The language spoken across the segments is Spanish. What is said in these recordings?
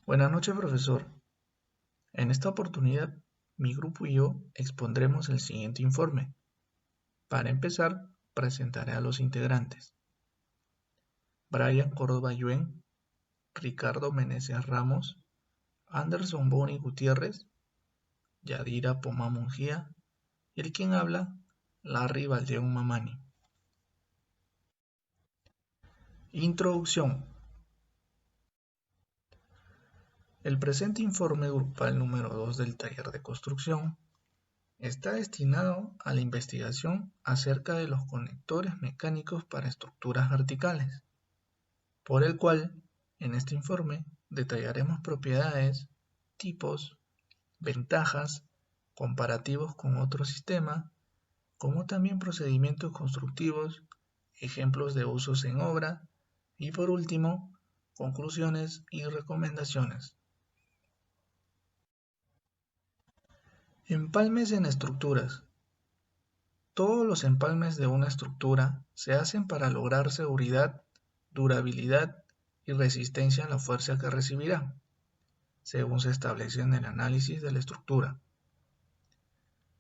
Buenas noches, profesor. En esta oportunidad, mi grupo y yo expondremos el siguiente informe. Para empezar, presentaré a los integrantes. Brian Córdoba Yuen, Ricardo Meneses Ramos, Anderson Boni Gutiérrez, Yadira Poma Mungía y el quien habla, Larry Valdeón Mamani. Introducción. El presente informe grupal número 2 del taller de construcción está destinado a la investigación acerca de los conectores mecánicos para estructuras verticales, por el cual, en este informe, detallaremos propiedades, tipos, ventajas, comparativos con otro sistema, como también procedimientos constructivos, ejemplos de usos en obra y, por último, conclusiones y recomendaciones. Empalmes en estructuras. Todos los empalmes de una estructura se hacen para lograr seguridad, durabilidad y resistencia a la fuerza que recibirá, según se establece en el análisis de la estructura.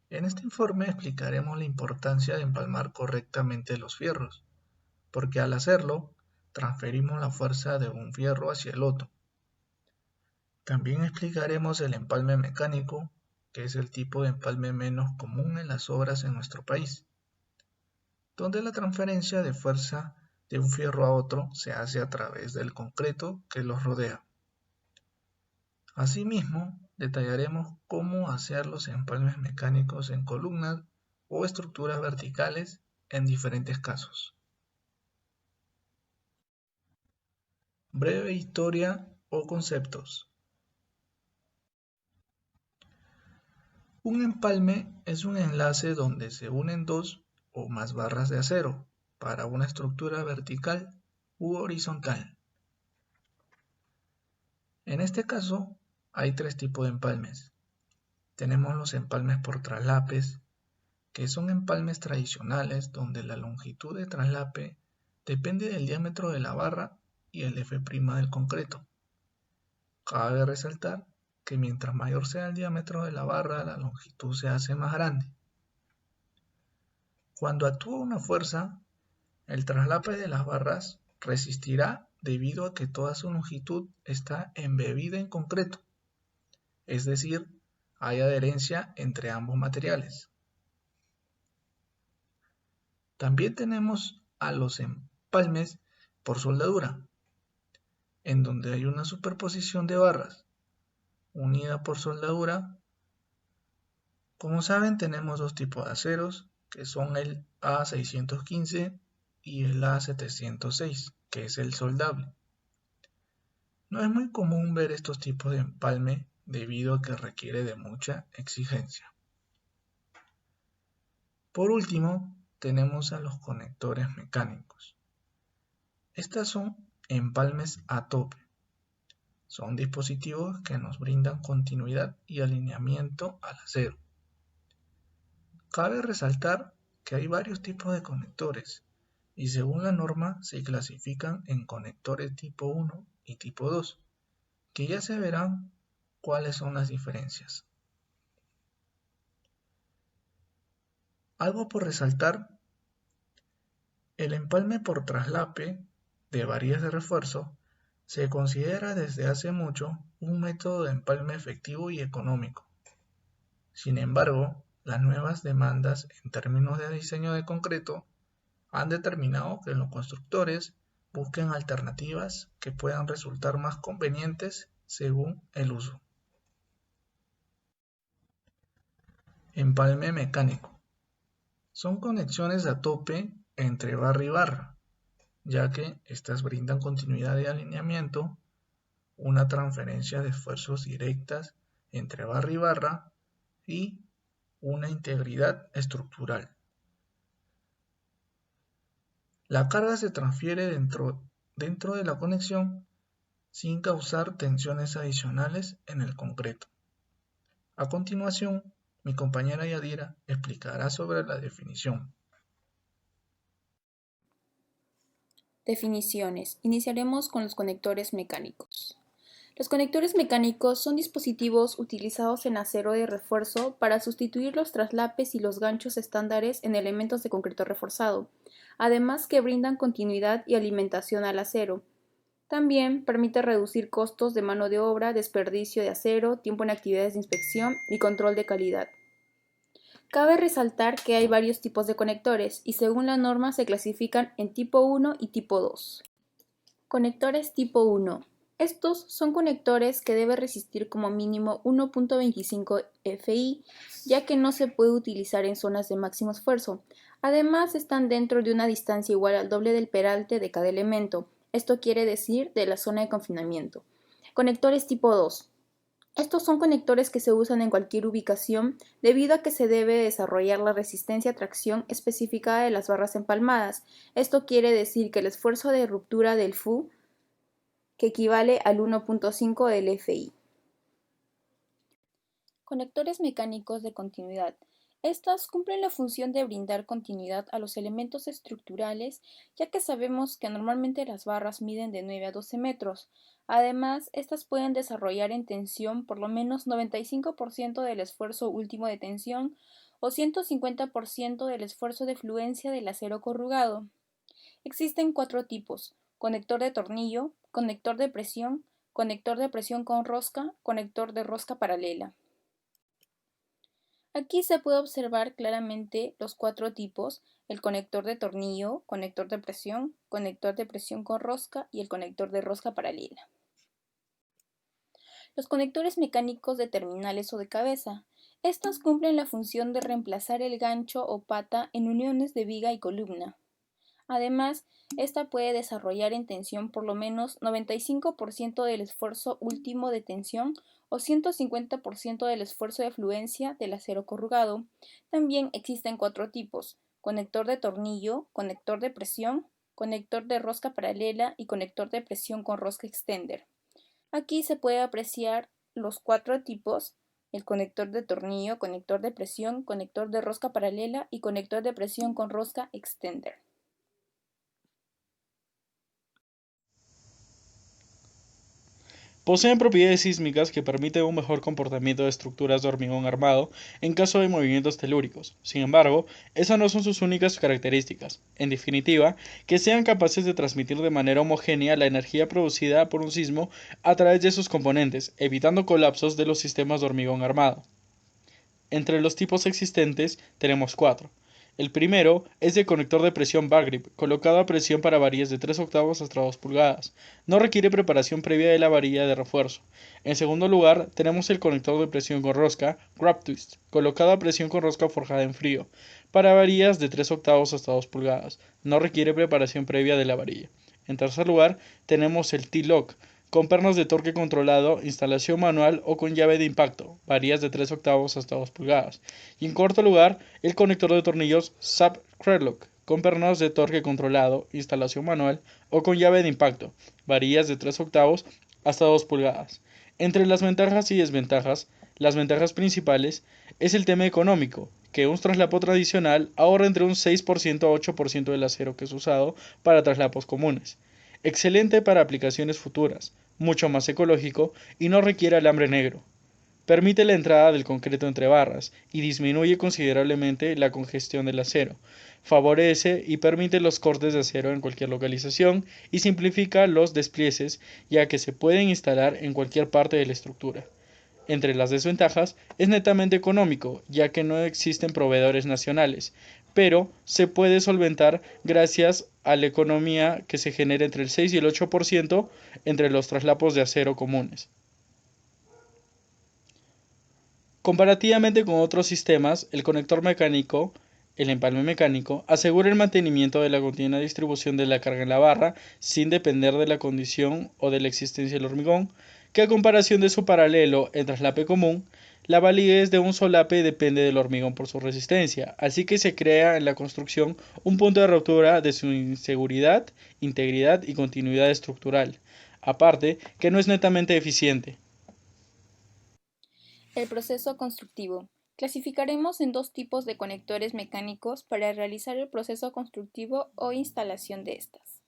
En este informe explicaremos la importancia de empalmar correctamente los fierros, porque al hacerlo, transferimos la fuerza de un fierro hacia el otro. También explicaremos el empalme mecánico, que es el tipo de empalme menos común en las obras en nuestro país, donde la transferencia de fuerza de un fierro a otro se hace a través del concreto que los rodea. Asimismo, detallaremos cómo hacer los empalmes mecánicos en columnas o estructuras verticales en diferentes casos. Breve historia o conceptos. Un empalme es un enlace donde se unen dos o más barras de acero para una estructura vertical u horizontal. En este caso, hay tres tipos de empalmes. Tenemos los empalmes por traslapes, que son empalmes tradicionales donde la longitud de traslape depende del diámetro de la barra y el F' del concreto. Cabe resaltar que mientras mayor sea el diámetro de la barra, la longitud se hace más grande. Cuando actúa una fuerza, el traslape de las barras resistirá debido a que toda su longitud está embebida en concreto, es decir, hay adherencia entre ambos materiales. También tenemos a los empalmes por soldadura, en donde hay una superposición de barras unida por soldadura. Como saben, tenemos dos tipos de aceros, que son el A615 y el A706, que es el soldable. No es muy común ver estos tipos de empalme debido a que requiere de mucha exigencia. Por último, tenemos a los conectores mecánicos. Estas son empalmes a tope. Son dispositivos que nos brindan continuidad y alineamiento al acero. Cabe resaltar que hay varios tipos de conectores y según la norma se clasifican en conectores tipo 1 y tipo 2, que ya se verán cuáles son las diferencias. Algo por resaltar, el empalme por traslape de varillas de refuerzo se considera desde hace mucho un método de empalme efectivo y económico. Sin embargo, las nuevas demandas en términos de diseño de concreto han determinado que los constructores busquen alternativas que puedan resultar más convenientes según el uso. Empalme mecánico. Son conexiones a tope entre barra y barra, ya que estas brindan continuidad de alineamiento, una transferencia de esfuerzos directas entre barra y barra y una integridad estructural. La carga se transfiere dentro de la conexión sin causar tensiones adicionales en el concreto. A continuación, mi compañera Yadira explicará sobre la definición. Definiciones. Iniciaremos con los conectores mecánicos. Los conectores mecánicos son dispositivos utilizados en acero de refuerzo para sustituir los traslapes y los ganchos estándares en elementos de concreto reforzado, además que brindan continuidad y alimentación al acero. También permite reducir costos de mano de obra, desperdicio de acero, tiempo en actividades de inspección y control de calidad. Cabe resaltar que hay varios tipos de conectores y según la norma se clasifican en tipo 1 y tipo 2. Conectores tipo 1. Estos son conectores que deben resistir como mínimo 1.25 Fi, ya que no se puede utilizar en zonas de máximo esfuerzo. Además, están dentro de una distancia igual al doble del peralte de cada elemento. Esto quiere decir de la zona de confinamiento. Conectores tipo 2. Estos son conectores que se usan en cualquier ubicación debido a que se debe desarrollar la resistencia a tracción especificada de las barras empalmadas. Esto quiere decir que el esfuerzo de ruptura del Fu, que equivale al 1.5 del Fi. Conectores mecánicos de continuidad. Estas cumplen la función de brindar continuidad a los elementos estructurales, ya que sabemos que normalmente las barras miden de 9 a 12 metros. Además, estas pueden desarrollar en tensión por lo menos 95% del esfuerzo último de tensión o 150% del esfuerzo de fluencia del acero corrugado. Existen cuatro tipos: conector de tornillo, conector de presión con rosca, conector de rosca paralela. Aquí se puede observar claramente los cuatro tipos: el conector de tornillo, conector de presión con rosca y el conector de rosca paralela. Los conectores mecánicos de terminales o de cabeza. Estos cumplen la función de reemplazar el gancho o pata en uniones de viga y columna. Además, esta puede desarrollar en tensión por lo menos 95% del esfuerzo último de tensión o 150% del esfuerzo de fluencia del acero corrugado. También existen cuatro tipos: conector de tornillo, conector de presión, conector de rosca paralela y conector de presión con rosca extender. Aquí se puede apreciar los cuatro tipos: el conector de tornillo, conector de presión, conector de rosca paralela y conector de presión con rosca extender. Poseen propiedades sísmicas que permiten un mejor comportamiento de estructuras de hormigón armado en caso de movimientos telúricos. Sin embargo, esas no son sus únicas características. En definitiva, que sean capaces de transmitir de manera homogénea la energía producida por un sismo a través de sus componentes, evitando colapsos de los sistemas de hormigón armado. Entre los tipos existentes tenemos cuatro. El primero es el conector de presión bar grip, colocado a presión para varillas de 3 octavos hasta 2 pulgadas. No requiere preparación previa de la varilla de refuerzo. En segundo lugar, tenemos el conector de presión con rosca, grab twist, colocado a presión con rosca forjada en frío, para varillas de 3 octavos hasta 2 pulgadas. No requiere preparación previa de la varilla. En tercer lugar, tenemos el T-lock, con pernos de torque controlado, instalación manual o con llave de impacto, varillas de 3 octavos hasta 2 pulgadas. Y en cuarto lugar, el conector de tornillos SAP Cradlock, con pernos de torque controlado, instalación manual o con llave de impacto, varillas de 3 octavos hasta 2 pulgadas. Entre las ventajas y desventajas, las ventajas principales es el tema económico, que un traslapo tradicional ahorra entre un 6% a 8% del acero que es usado para traslapos comunes. Excelente para aplicaciones futuras, mucho más ecológico y no requiere alambre negro. Permite la entrada del concreto entre barras y disminuye considerablemente la congestión del acero. Favorece y permite los cortes de acero en cualquier localización y simplifica los desplieces, ya que se pueden instalar en cualquier parte de la estructura. Entre las desventajas, es netamente económico, ya que no existen proveedores nacionales, pero se puede solventar gracias a la economía que se genera entre el 6 y el 8% entre los traslapos de acero comunes. Comparativamente con otros sistemas, el conector mecánico, el empalme mecánico, asegura el mantenimiento de la continua distribución de la carga en la barra sin depender de la condición o de la existencia del hormigón, que a comparación de su paralelo en traslape común, la validez de un solape depende del hormigón por su resistencia, así que se crea en la construcción un punto de ruptura de su seguridad, integridad y continuidad estructural, aparte que no es netamente eficiente. El proceso constructivo. Clasificaremos en dos tipos de conectores mecánicos para realizar el proceso constructivo o instalación de estas.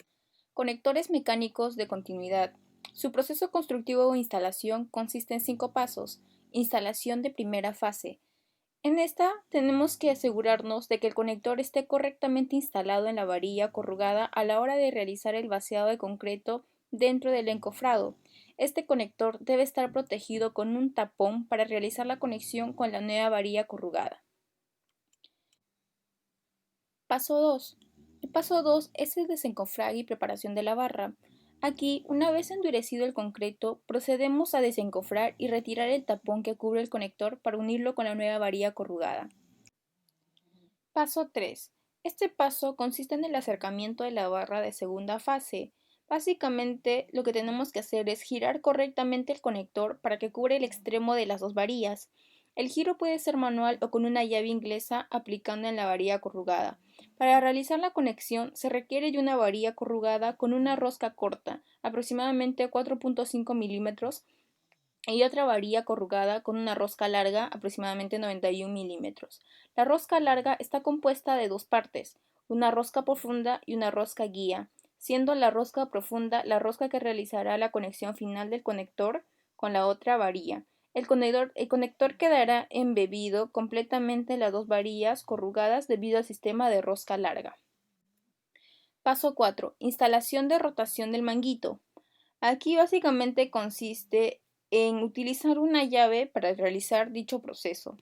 Conectores mecánicos de continuidad. Su proceso constructivo o instalación consiste en 5 pasos. Instalación de primera fase. En esta tenemos que asegurarnos de que el conector esté correctamente instalado en la varilla corrugada a la hora de realizar el vaciado de concreto dentro del encofrado. Este conector debe estar protegido con un tapón para realizar la conexión con la nueva varilla corrugada. Paso 2. El paso 2 es el desencofrague y preparación de la barra. Aquí, una vez endurecido el concreto, procedemos a desencofrar y retirar el tapón que cubre el conector para unirlo con la nueva varilla corrugada. Paso 3. Este paso consiste en el acercamiento de la barra de segunda fase. Básicamente, lo que tenemos que hacer es girar correctamente el conector para que cubra el extremo de las dos varillas. El giro puede ser manual o con una llave inglesa aplicando en la varilla corrugada. Para realizar la conexión se requiere de una varilla corrugada con una rosca corta, aproximadamente 4.5 milímetros, y otra varilla corrugada con una rosca larga, aproximadamente 91 milímetros. La rosca larga está compuesta de dos partes, una rosca profunda y una rosca guía, siendo la rosca profunda la rosca que realizará la conexión final del conector con la otra varilla. El conector quedará embebido completamente en las dos varillas corrugadas debido al sistema de rosca larga. Paso 4. Instalación de rotación del manguito. Aquí básicamente consiste en utilizar una llave para realizar dicho proceso.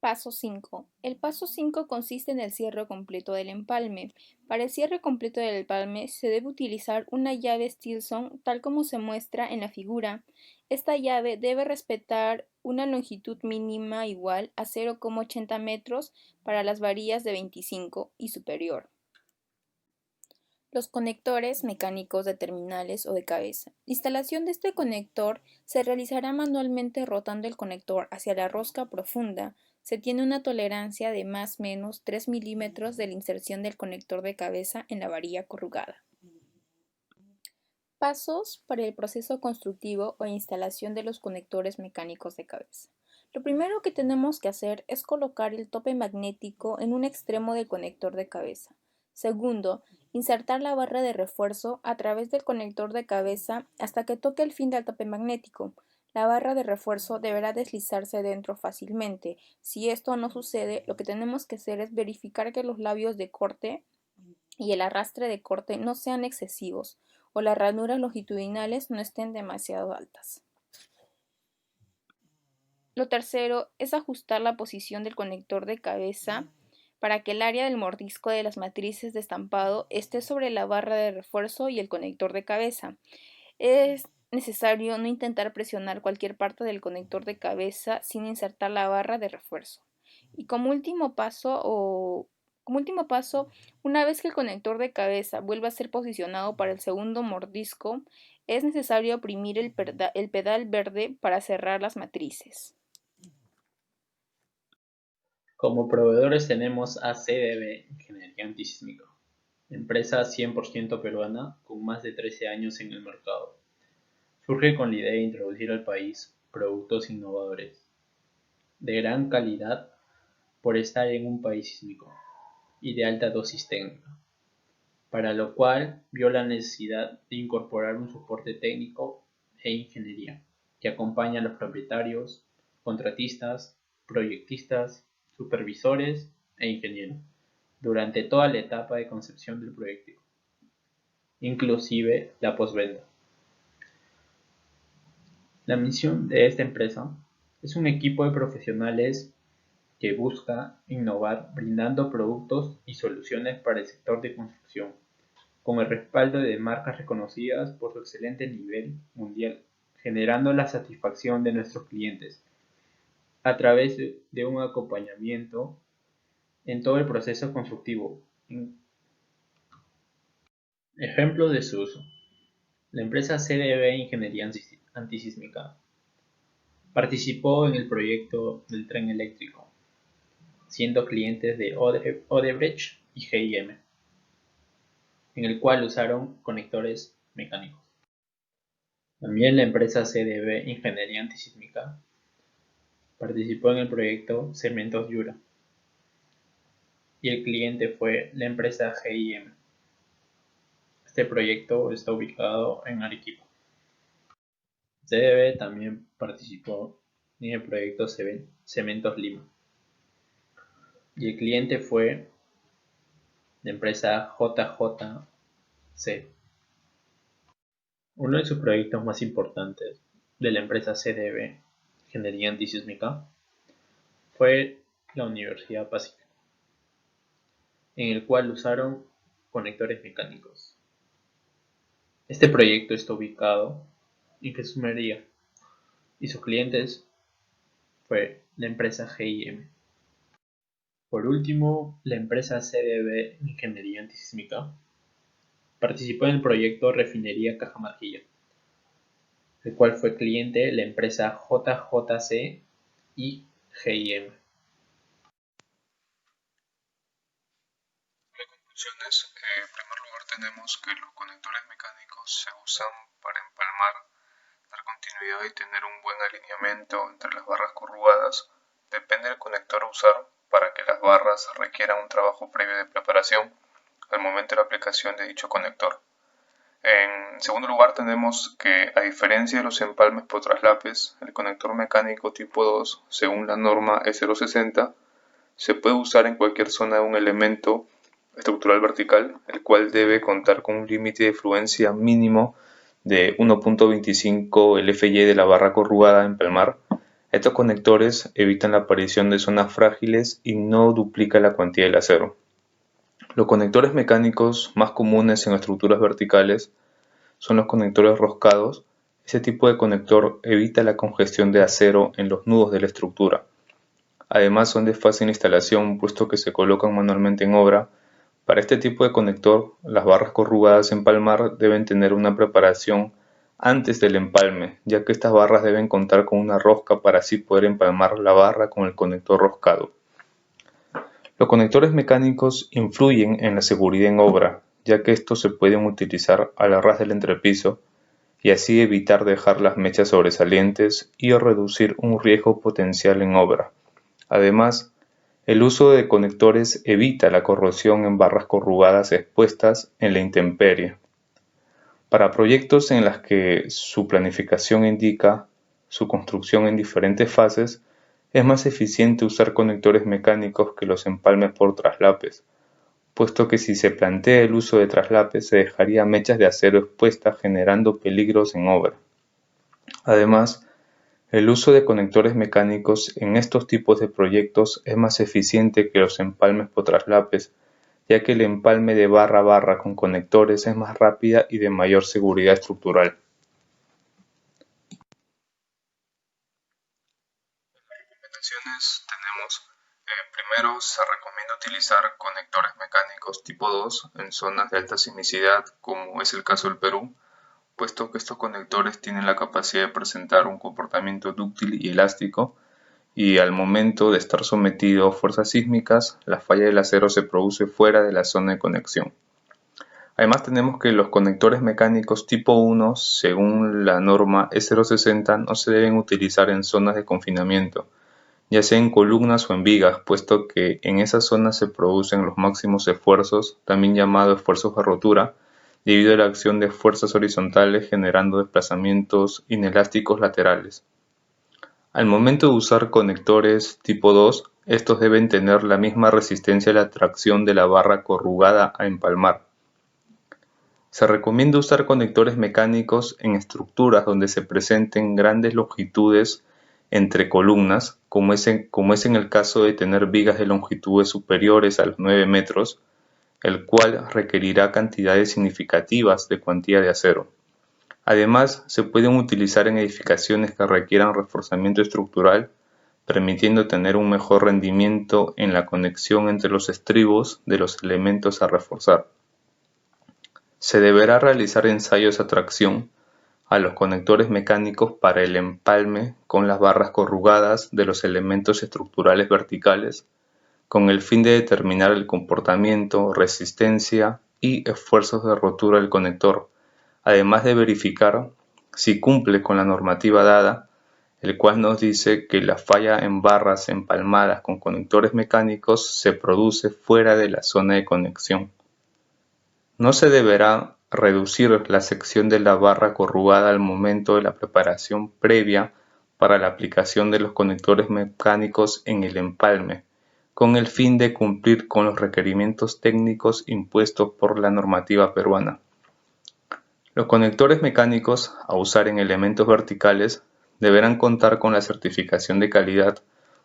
Paso 5. El paso 5 consiste en el cierre completo del empalme. Para el cierre completo del empalme se debe utilizar una llave Stilson tal como se muestra en la figura. Esta llave debe respetar una longitud mínima igual a 0,80 metros para las varillas de 25 y superior. Los conectores mecánicos de terminales o de cabeza. La instalación de este conector se realizará manualmente rotando el conector hacia la rosca profunda. Se tiene una tolerancia de más o menos 3 milímetros de la inserción del conector de cabeza en la varilla corrugada. Pasos para el proceso constructivo o instalación de los conectores mecánicos de cabeza. Lo primero que tenemos que hacer es colocar el tope magnético en un extremo del conector de cabeza. Segundo, insertar la barra de refuerzo a través del conector de cabeza hasta que toque el fin del tope magnético. La barra de refuerzo deberá deslizarse dentro fácilmente. Si esto no sucede, lo que tenemos que hacer es verificar que los labios de corte y el arrastre de corte no sean excesivos o las ranuras longitudinales no estén demasiado altas. Lo tercero es ajustar la posición del conector de cabeza para que el área del mordisco de las matrices de estampado esté sobre la barra de refuerzo y el conector de cabeza. Es necesario no intentar presionar cualquier parte del conector de cabeza sin insertar la barra de refuerzo. Y como último paso, una vez que el conector de cabeza vuelva a ser posicionado para el segundo mordisco, es necesario oprimir el pedal verde para cerrar las matrices. Como proveedores tenemos a CDB Ingeniería Antisísmica, empresa 100% peruana con más de 13 años en el mercado. Surge con la idea de introducir al país productos innovadores, de gran calidad por estar en un país sísmico y de alta dosis técnica, para lo cual vio la necesidad de incorporar un soporte técnico e ingeniería que acompaña a los propietarios, contratistas, proyectistas, supervisores e ingenieros durante toda la etapa de concepción del proyecto, inclusive la postventa. La misión de esta empresa es un equipo de profesionales que busca innovar brindando productos y soluciones para el sector de construcción, con el respaldo de marcas reconocidas por su excelente nivel mundial, generando la satisfacción de nuestros clientes a través de un acompañamiento en todo el proceso constructivo. Ejemplo de su uso. La empresa CDB Ingeniería Antisísmica participó en el proyecto del tren eléctrico, siendo clientes de Odebrecht y GIM, en el cual usaron conectores mecánicos. También la empresa CDB Ingeniería Antisísmica participó en el proyecto Cementos Yura, y el cliente fue la empresa GIM. Este proyecto está ubicado en Arequipa. CDB también participó en el proyecto Cementos Lima y el cliente fue la empresa JJC. Uno de sus proyectos más importantes de la empresa CDB, Ingeniería Antisísmica, fue la Universidad Pacífica, en el cual usaron conectores mecánicos. Este proyecto está ubicado en Quesumería y sus clientes fue la empresa GIM. Por último, la empresa CDB Ingeniería Antisísmica participó en el proyecto Refinería Cajamarquilla, el cual fue cliente la empresa JJC y GIM. De conclusiones, en primer lugar tenemos que los conectores mecánicos se usan para empalmar, dar continuidad y tener un buen alineamiento entre las barras corrugadas. Depende del conector a usar para que las barras requieran un trabajo previo de preparación al momento de la aplicación de dicho conector. En segundo lugar tenemos que, a diferencia de los empalmes por traslapes, el conector mecánico tipo 2, según la norma E060, se puede usar en cualquier zona de un elemento estructural vertical, el cual debe contar con un límite de fluencia mínimo de 1.25 LFY de la barra corrugada a empalmar. Estos conectores evitan la aparición de zonas frágiles y no duplica la cuantía del acero. Los conectores mecánicos más comunes en estructuras verticales son los conectores roscados. Este tipo de conector evita la congestión de acero en los nudos de la estructura. Además son de fácil instalación puesto que se colocan manualmente en obra. Para este tipo de conector, las barras corrugadas a empalmar deben tener una preparación antes del empalme, ya que estas barras deben contar con una rosca para así poder empalmar la barra con el conector roscado. Los conectores mecánicos influyen en la seguridad en obra, ya que estos se pueden utilizar al ras del entrepiso y así evitar dejar las mechas sobresalientes y reducir un riesgo potencial en obra. Además, el uso de conectores evita la corrosión en barras corrugadas expuestas en la intemperie. Para proyectos en los que su planificación indica su construcción en diferentes fases, es más eficiente usar conectores mecánicos que los empalmes por traslapes, puesto que si se plantea el uso de traslapes se dejaría mechas de acero expuestas generando peligros en obra. Además, el uso de conectores mecánicos en estos tipos de proyectos es más eficiente que los empalmes por traslapes, ya que el empalme de barra a barra con conectores es más rápida y de mayor seguridad estructural. Recomendaciones tenemos, primero se recomienda utilizar conectores mecánicos tipo 2 en zonas de alta sismicidad, como es el caso del Perú, puesto que estos conectores tienen la capacidad de presentar un comportamiento dúctil y elástico, y al momento de estar sometido a fuerzas sísmicas, la falla del acero se produce fuera de la zona de conexión. Además tenemos que los conectores mecánicos tipo 1, según la norma E060, no se deben utilizar en zonas de confinamiento, ya sea en columnas o en vigas, puesto que en esas zonas se producen los máximos esfuerzos, también llamados esfuerzos de rotura, debido a la acción de fuerzas horizontales generando desplazamientos inelásticos laterales. Al momento de usar conectores tipo 2, estos deben tener la misma resistencia a la tracción de la barra corrugada a empalmar. Se recomienda usar conectores mecánicos en estructuras donde se presenten grandes longitudes entre columnas, como es en el caso de tener vigas de longitudes superiores a los 9 metros, el cual requerirá cantidades significativas de cuantía de acero. Además, se pueden utilizar en edificaciones que requieran reforzamiento estructural, permitiendo tener un mejor rendimiento en la conexión entre los estribos de los elementos a reforzar. Se deberá realizar ensayos a tracción a los conectores mecánicos para el empalme con las barras corrugadas de los elementos estructurales verticales, con el fin de determinar el comportamiento, resistencia y esfuerzos de rotura del conector, además de verificar si cumple con la normativa dada, el cual nos dice que la falla en barras empalmadas con conectores mecánicos se produce fuera de la zona de conexión. No se deberá reducir la sección de la barra corrugada al momento de la preparación previa para la aplicación de los conectores mecánicos en el empalme, con el fin de cumplir con los requerimientos técnicos impuestos por la normativa peruana. Los conectores mecánicos a usar en elementos verticales deberán contar con la certificación de calidad,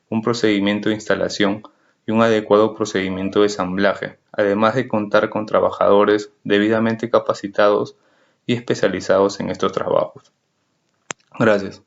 un procedimiento de instalación y un adecuado procedimiento de ensamblaje, además de contar con trabajadores debidamente capacitados y especializados en estos trabajos. Gracias.